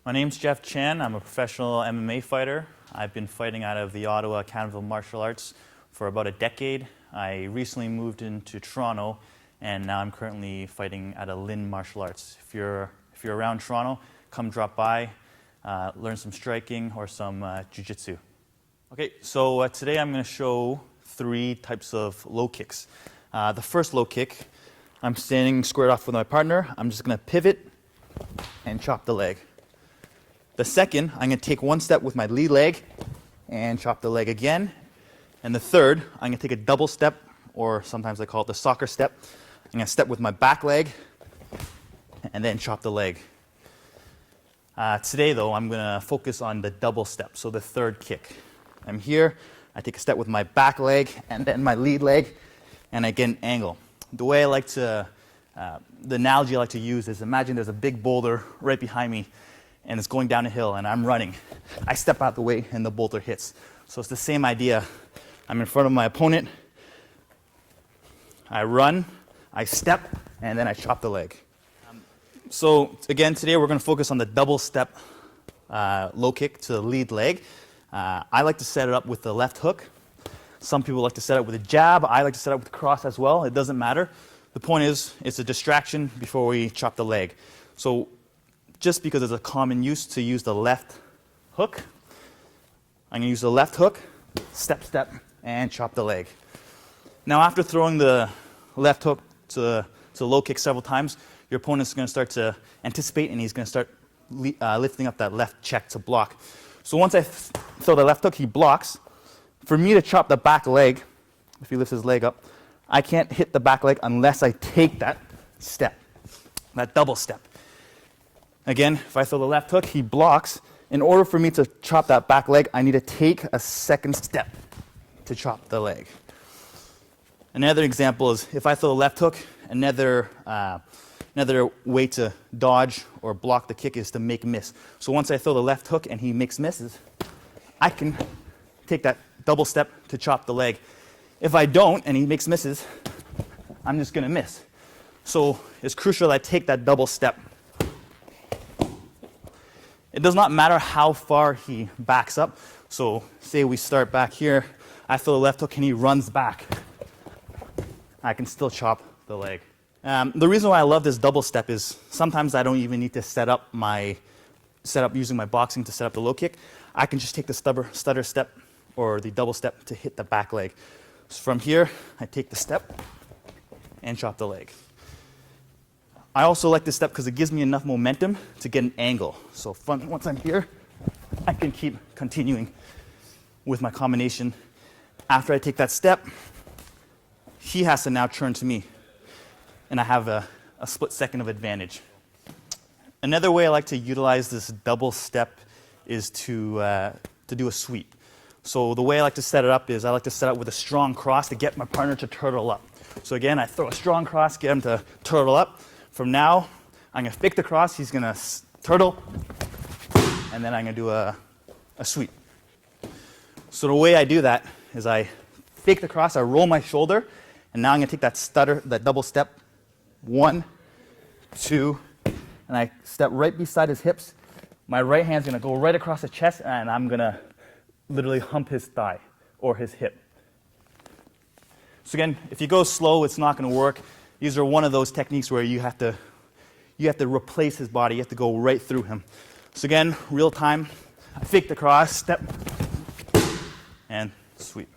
My name's Jeff Chan. I'm a professional MMA fighter. I've been fighting out of the Ottawa Academy of Martial Arts for about a decade. I recently moved into Toronto, and now I'm currently fighting at a Lynn Martial Arts. If you're around Toronto, come drop by, learn some striking or some jiu-jitsu. Okay, so today I'm going to show 3 types of low kicks. The first low kick, I'm standing squared off with my partner. I'm just going to pivot and chop the leg. The second, I'm going to take one step with my lead leg and chop the leg again. And the third, I'm going to take a double step, or sometimes I call it the soccer step. I'm going to step with my back leg and then chop the leg. Today, though, I'm going to focus on the double step, so the third kick. I'm here, I take a step with my back leg and then my lead leg, and I get an angle. The way I like to, the analogy I like to use is imagine there's a big boulder right behind me, and it's going down a hill, and I'm running. I step out the way, and the boulder hits. So it's the same idea. I'm in front of my opponent. I run, I step, and then I chop the leg. So again, today we're going to focus on the double step low kick to the lead leg. I like to set it up with the left hook. Some people like to set it with a jab. I like to set it up with a cross as well. It doesn't matter. The point is, it's a distraction before we chop the leg. So just because it's a common use to use the left hook, I'm going to use the left hook, step, step, and chop the leg. Now, after throwing the left hook to low kick several times, your opponent's going to start to anticipate, and he's going to start lifting up that left check to block. So once I throw the left hook, he blocks. For me to chop the back leg, if he lifts his leg up, I can't hit the back leg unless I take that step, that double step. Again, if I throw the left hook, he blocks. In order for me to chop that back leg, I need to take a second step to chop the leg. Another example is if I throw the left hook, another way to dodge or block the kick is to make miss. So once I throw the left hook and he makes misses, I can take that double step to chop the leg. If I don't and he makes misses, I'm just going to miss. So it's crucial that I take that double step. It does not matter how far he backs up. So say we start back here, I throw the left hook and he runs back. I can still chop the leg. The reason why I love this double step is sometimes I don't even need to set up using my boxing to set up the low kick. I can just take the stutter step or the double step to hit the back leg. So from here, I take the step and chop the leg. I also like this step because it gives me enough momentum to get an angle. So once I'm here, I can keep continuing with my combination. After I take that step, he has to now turn to me, and I have a split second of advantage. Another way I like to utilize this double step is to do a sweep. So the way I like to set it up is I like to set up with a strong cross to get my partner to turtle up. So again, I throw a strong cross, get him to turtle up. From now, I'm going to fake the cross, he's going to turtle, and then I'm going to do a sweep. So the way I do that is I fake the cross, I roll my shoulder, and now I'm going to take that double step, 1, 2, and I step right beside his hips. My right hand's going to go right across the chest, and I'm going to literally hump his thigh or his hip. So again, if you go slow, it's not going to work. These are one of those techniques where you have to replace his body. You have to go right through him. So again, real time, I fake the cross, step, and sweep.